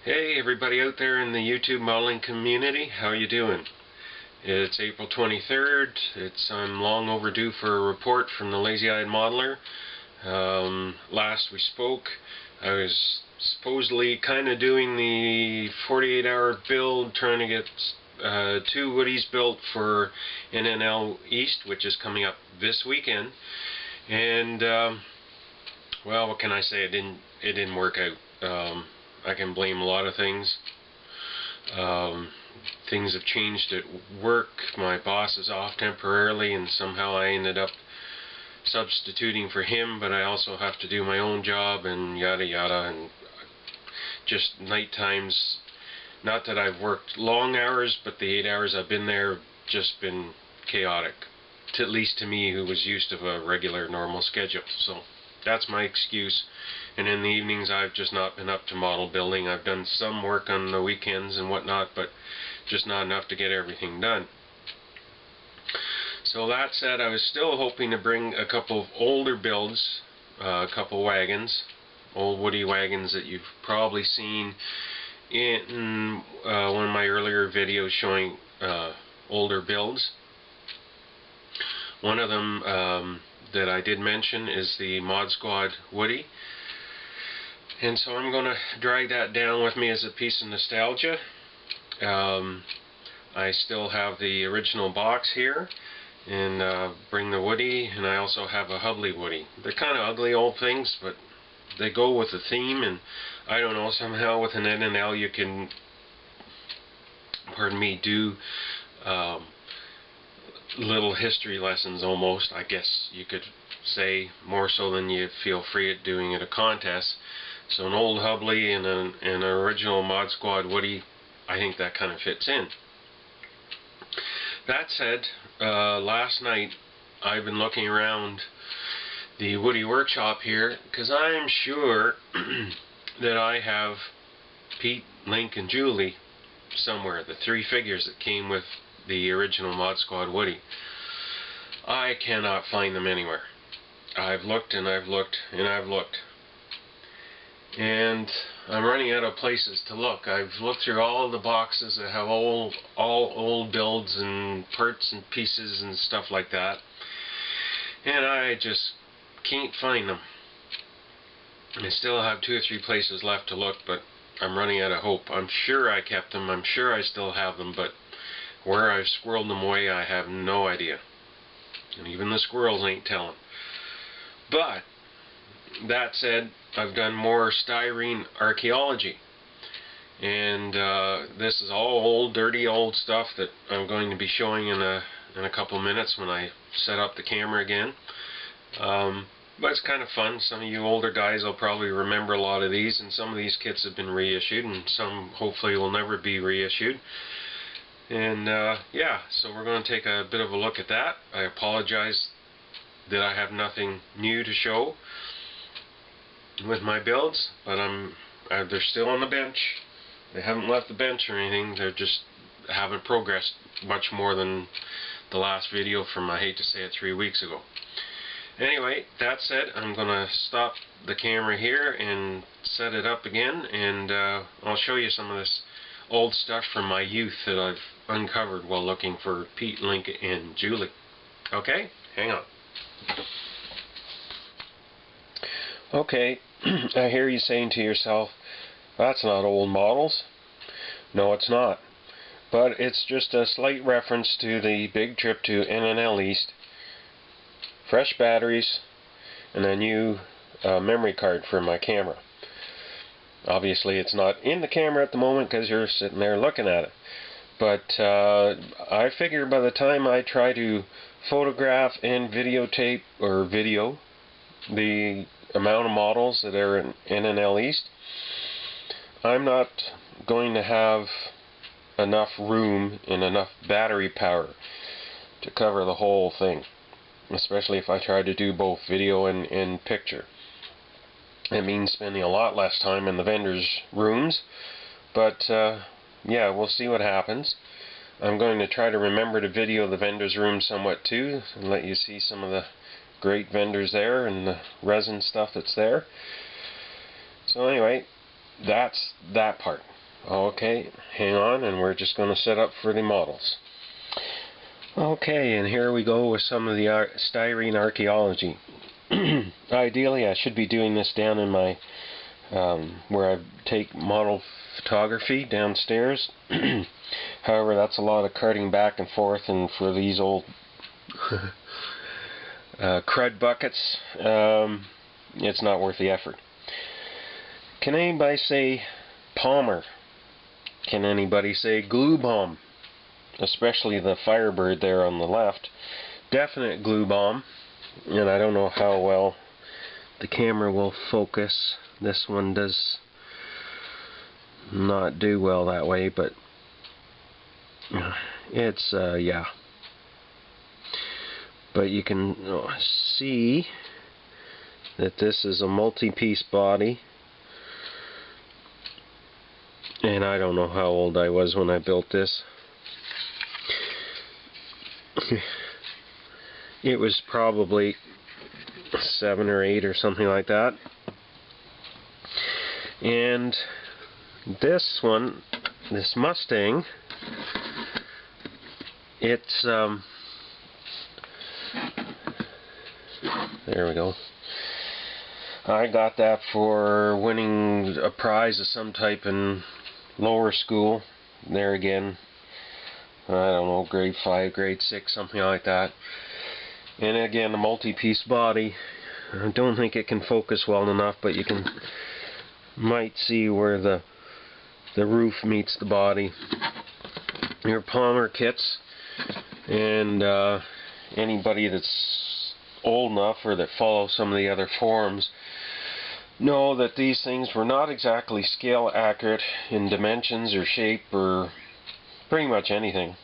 Hey everybody out there in the YouTube modeling community, how are you doing? It's April 23rd. I'm long overdue for a report from the Lazy-Eyed Modeler. Last we spoke, I was supposedly kind of doing the 48-hour build, trying to get 2 woodies built for NNL East, which is coming up this weekend. And well, what can I say? It didn't work out. I can blame a lot of things. Things have changed at work. My boss is off temporarily, and somehow I ended up substituting for him, but I also have to do my own job and yada yada, and just night times. Not that I've worked long hours, but the 8 hours I've been there just been chaotic, at least to me, who was used to a regular normal schedule. So that's my excuse. And in the evenings I've just not been up to model building. I've done some work on the weekends and whatnot, but just not enough to get everything done. So that said, I was still hoping to bring a couple of older builds, a couple wagons, old woody wagons that you've probably seen in one of my earlier videos showing older builds. One of them that I did mention is the Mod Squad Woody. And so I'm going to drag that down with me as a piece of nostalgia. I still have the original box here, and bring the Woody, and I also have a Hubley Woody. They're kind of ugly old things, but they go with the theme, and I don't know, somehow with an NNL you can, pardon me, do little history lessons almost, I guess you could say, more so than you feel free at doing at a contest. So an old Hubley and an original Mod Squad Woody, I think that kind of fits in. That said, last night I've been looking around the Woody workshop here, because I'm sure that I have Pete, Link, and Julie somewhere, the 3 figures that came with the original Mod Squad Woody. I cannot find them anywhere. I've looked and I've looked and I've looked, and I'm running out of places to look. I've looked through all the boxes that have all old builds and parts and pieces and stuff like that, and I just can't find them. I still have 2 or 3 places left to look, but I'm running out of hope. I'm sure I kept them, I'm sure I still have them, but where I've squirreled them away, I have no idea. And even the squirrels ain't telling. But that said, I've done more styrene archeology, and this is all old, dirty old stuff that I'm going to be showing in a couple minutes when I set up the camera again. But it's kind of fun. Some of you older guys will probably remember a lot of these, and some of these kits have been reissued, and some hopefully will never be reissued. And yeah, so we're going to take a bit of a look at that. I apologize that I have nothing new to show with my builds, but they're still on the bench. They haven't left the bench or anything. They just haven't progressed much more than the last video from, I hate to say it, 3 weeks ago. Anyway, that said, I'm going to stop the camera here and set it up again, and I'll show you some of this old stuff from my youth that I've uncovered while looking for Pete, Link, and Julie. Okay, hang on. Okay, I hear you saying to yourself, that's not old models. No, it's not. But it's just a slight reference to the big trip to NNL East, fresh batteries, and a new memory card for my camera. Obviously it's not in the camera at the moment because you're sitting there looking at it. But I figure by the time I try to photograph and videotape, or video, the amount of models that are in NNL East, I'm not going to have enough room and enough battery power to cover the whole thing, especially if I try to do both video and picture. It means spending a lot less time in the vendors' rooms, but yeah, we'll see what happens. I'm going to try to remember to video the vendors' room somewhat too, and let you see some of the great vendors there and the resin stuff that's there. So anyway, that's that part. Okay, hang on, and we're just going to set up for the models. Okay, and here we go with some of the styrene archaeology. Ideally, I should be doing this down in my where I take model photography downstairs. However, that's a lot of carting back and forth, and for these old crud buckets, it's not worth the effort. Can anybody say Palmer? Can anybody say glue bomb? Especially the Firebird there on the left. Definite glue bomb. And I don't know how well the camera will focus. This one does not do well that way, but it's yeah. But you can see that this is a multi-piece body. And I don't know how old I was when I built this. It was probably 7 or 8 or something like that. And this one, this Mustang, it's there we go. I got that for winning a prize of some type in lower school. There again, I don't know, grade 5, grade 6, something like that. And again, a multi-piece body. I don't think it can focus well enough, but you might see where the roof meets the body. Your Palmer kits, and anybody that's old enough or that follows some of the other forums know that these things were not exactly scale accurate in dimensions or shape or pretty much anything.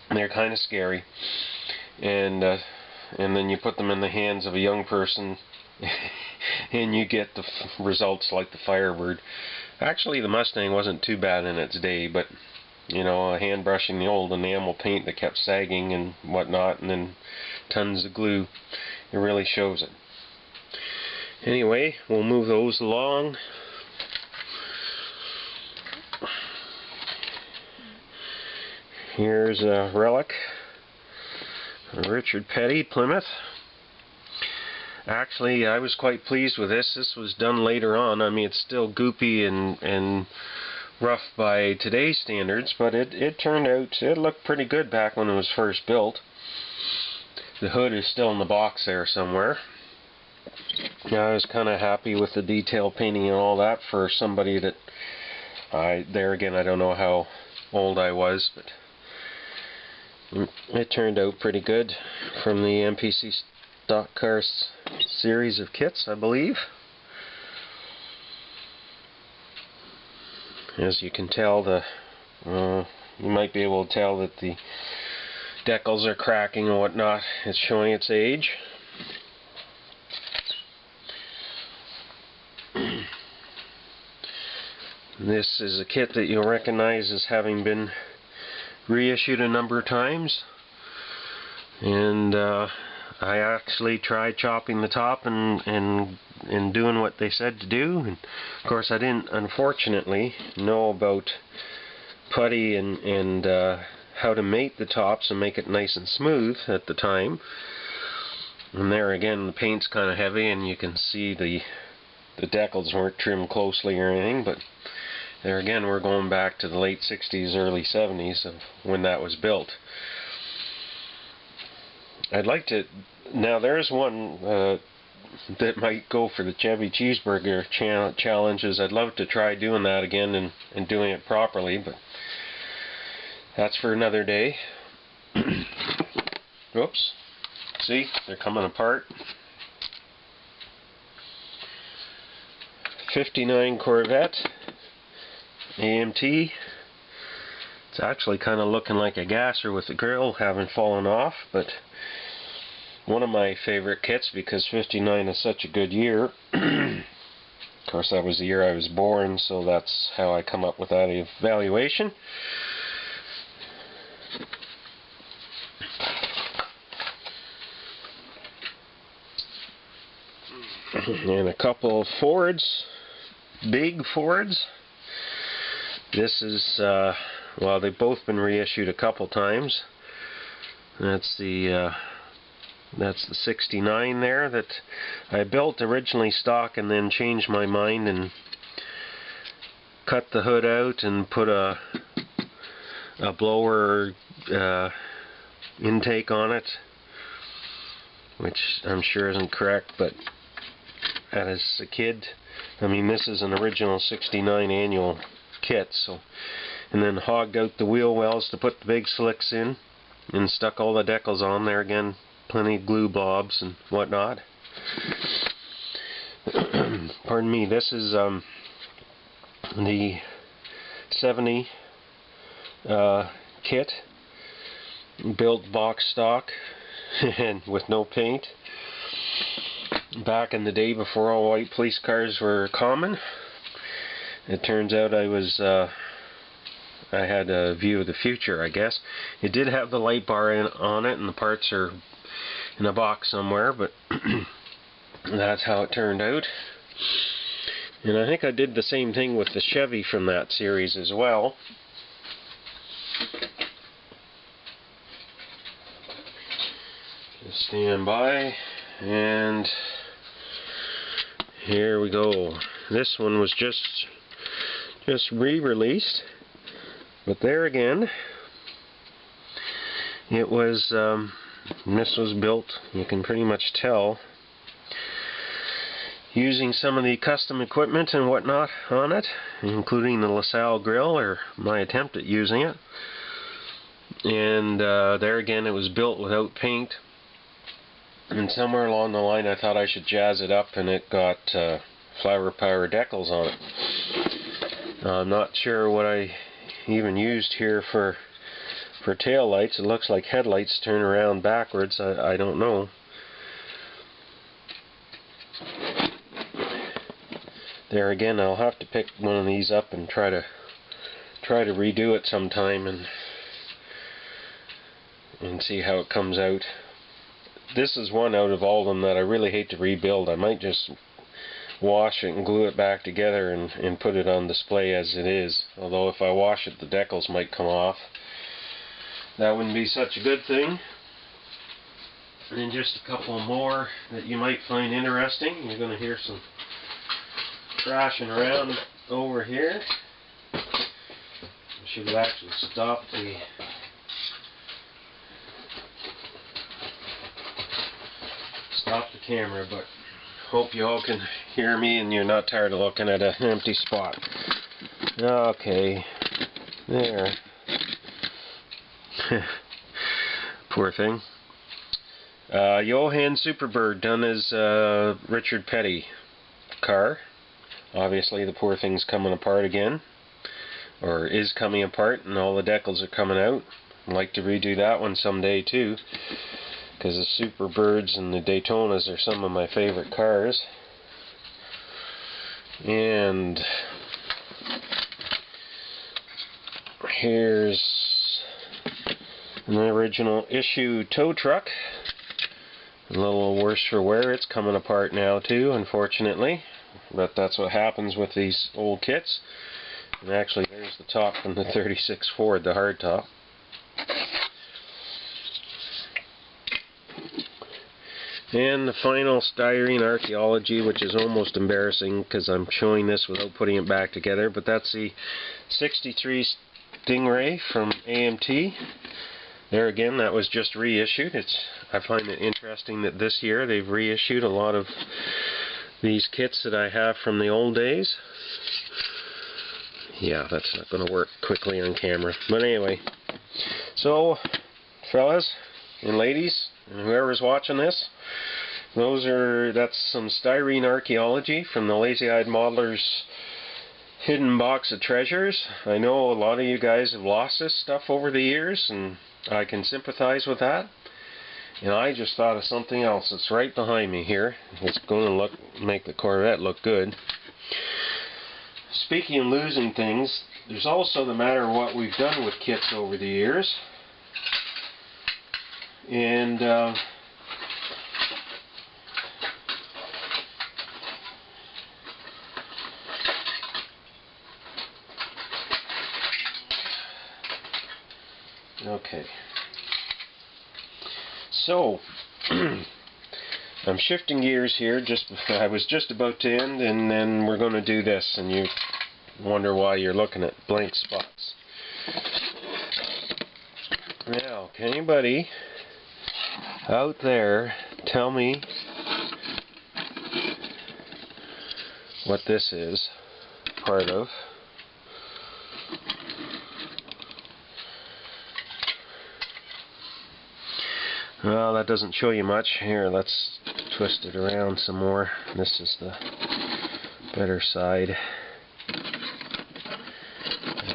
They're kind of scary, and then you put them in the hands of a young person and you get the results like the Firebird. Actually, the Mustang wasn't too bad in its day, but you know, hand brushing the old enamel paint that kept sagging and whatnot, and then tons of glue, it really shows it. Anyway, we'll move those along. Here's a relic, a Richard Petty Plymouth. Actually, I was quite pleased with this. This was done later on. I mean, it's still goopy and rough by today's standards, but it turned out, it looked pretty good back when it was first built. The hood is still in the box there somewhere. I was kind of happy with the detail painting and all that for somebody that, there again, I don't know how old I was, but it turned out pretty good from the MPC Stock Cars series of kits, I believe. As you can tell, you might be able to tell that the decals are cracking and whatnot. It's showing its age. This is a kit that you'll recognize as having been reissued a number of times, and I actually tried chopping the top and doing what they said to do, and of course I didn't unfortunately know about putty and how to mate the tops and make it nice and smooth at the time. And there again, the paint's kind of heavy, and you can see the decals weren't trimmed closely or anything, but there again, we're going back to the late 60s, early 70s of when that was built. I'd like to, now there's one that might go for the Chevy Cheeseburger challenges. I'd love to try doing that again and doing it properly, but that's for another day. Whoops. See, they're coming apart. 59 Corvette AMT. It's actually kind of looking like a gasser with the grill having fallen off, but one of my favorite kits because 59 is such a good year. Of course, that was the year I was born, so that's how I come up with that evaluation. And a couple of Fords, big Fords. This is, well, they've both been reissued a couple times. That's the 69 there that I built originally stock and then changed my mind and cut the hood out and put a blower intake on it, which I'm sure isn't correct, but as a kid, I mean, this is an original 69 annual kit, so, and then hogged out the wheel wells to put the big slicks in and stuck all the decals on there again, plenty of glue blobs and whatnot. Pardon me, this is the 70 kit, built box stock and with no paint. Back in the day before all white police cars were common, it turns out I had a view of the future, I guess. It did have the light bar on it, and the parts are in a box somewhere, but that's how it turned out. And I think I did the same thing with the Chevy from that series as well. Just stand by, and here we go. This one was just re-released, but there again, it was this was built, you can pretty much tell, using some of the custom equipment and whatnot on it, including the LaSalle grill, or my attempt at using it. And there again, it was built without paint, and somewhere along the line I thought I should jazz it up, and it got flower power decals on it. I'm not sure what I even used here for tail lights. It looks like headlights turn around backwards. I don't know. There again, I'll have to pick one of these up and try to redo it sometime and see how it comes out. This is one out of all of them that I really hate to rebuild. I might just wash it and glue it back together and put it on display as it is. Although if I wash it, the decals might come off. That wouldn't be such a good thing. And just a couple more that you might find interesting. You're going to hear some crashing around over here. I should have actually stopped the camera, but hope you all can hear me and you're not tired of looking at an empty spot. Okay, there. Poor thing. Johann Superbird, done as Richard Petty car. Obviously the poor thing's coming apart again, or is coming apart, and all the decals are coming out. I'd like to redo that one someday too, because the Superbirds and the Daytonas are some of my favorite cars. And here's an original issue tow truck. A little worse for wear. It's coming apart now too, unfortunately. But that's what happens with these old kits. And actually, there's the top from the 36 Ford, the hardtop. And the final styrene archeology, which is almost embarrassing because I'm showing this without putting it back together, but that's the 63 Stingray from AMT. There again, that was just reissued. I find it interesting that this year they've reissued a lot of these kits that I have from the old days. Yeah, that's not going to work quickly on camera. But anyway, so fellas and ladies and whoever's watching this, that's some styrene archeology from the Lazy Eyed Modeler's hidden box of treasures. I know a lot of you guys have lost this stuff over the years, and I can sympathize with that. And I just thought of something else. It's right behind me here. It's going to make the Corvette look good. Speaking of losing things, there's also the matter of what we've done with kits over the years. And Okay. So, I'm shifting gears here. I was just about to end, and then we're going to do this, and you wonder why you're looking at blank spots. Now, can anybody out there tell me what this is part of? Well, that doesn't show you much. Here, let's twist it around some more. This is the better side.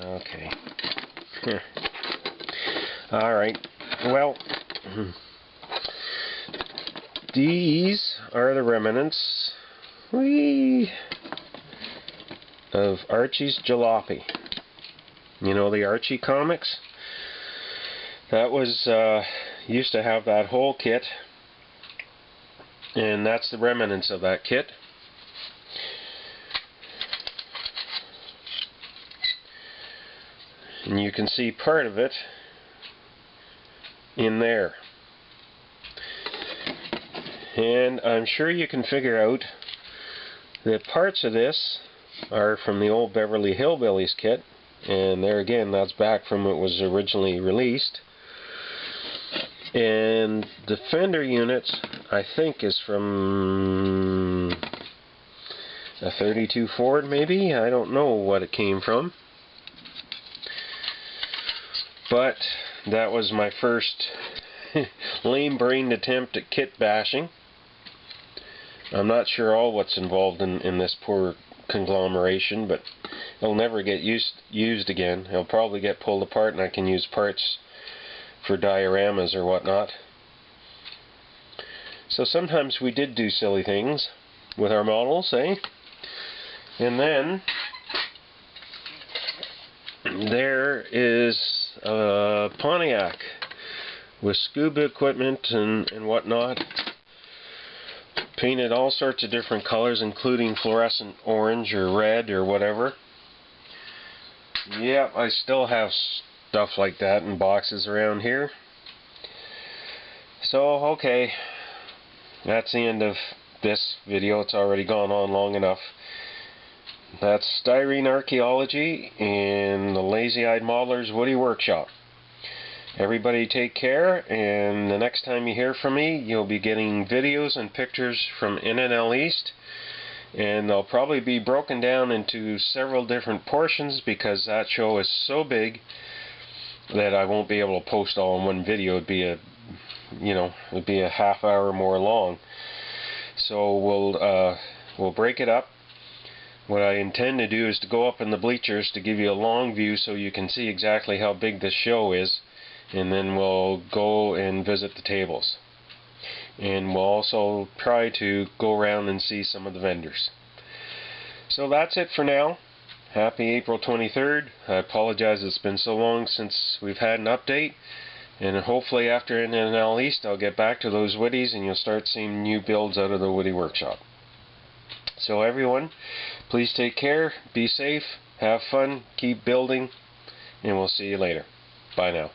Okay. Alright. Well, these are the remnants of Archie's Jalopy. You know the Archie comics? That was, used to have that whole kit, and that's the remnants of that kit. And you can see part of it in there. And I'm sure you can figure out that parts of this are from the old Beverly Hillbillies kit, and there again, that's back from when it was originally released. And the fender units, I think, is from a 32 Ford, maybe? I don't know what it came from. But that was my first lame-brained attempt at kit bashing. I'm not sure all what's involved in this poor conglomeration, but it'll never get used again. It'll probably get pulled apart, and I can use parts for dioramas or whatnot. So sometimes we did do silly things with our models, eh? And then there is a Pontiac with scuba equipment and whatnot, painted all sorts of different colors, including fluorescent orange or red or whatever. Yep, I still have stuff like that in boxes around here. So, okay, that's the end of this video. It's already gone on long enough. That's Styrene Archaeology in the Lazy Eyed Modeler's Woody Workshop. Everybody take care, and the next time you hear from me, you'll be getting videos and pictures from NNL East, and they'll probably be broken down into several different portions because that show is so big that I won't be able to post all in one video. It'd be a half hour more long. So we'll break it up. What I intend to do is to go up in the bleachers to give you a long view so you can see exactly how big this show is, and then we'll go and visit the tables. And we'll also try to go around and see some of the vendors. So that's it for now. Happy April 23rd. I apologize it's been so long since we've had an update, and hopefully after NNL East I'll get back to those Woodies and you'll start seeing new builds out of the Woody Workshop. So everyone, please take care, be safe, have fun, keep building, and we'll see you later. Bye now.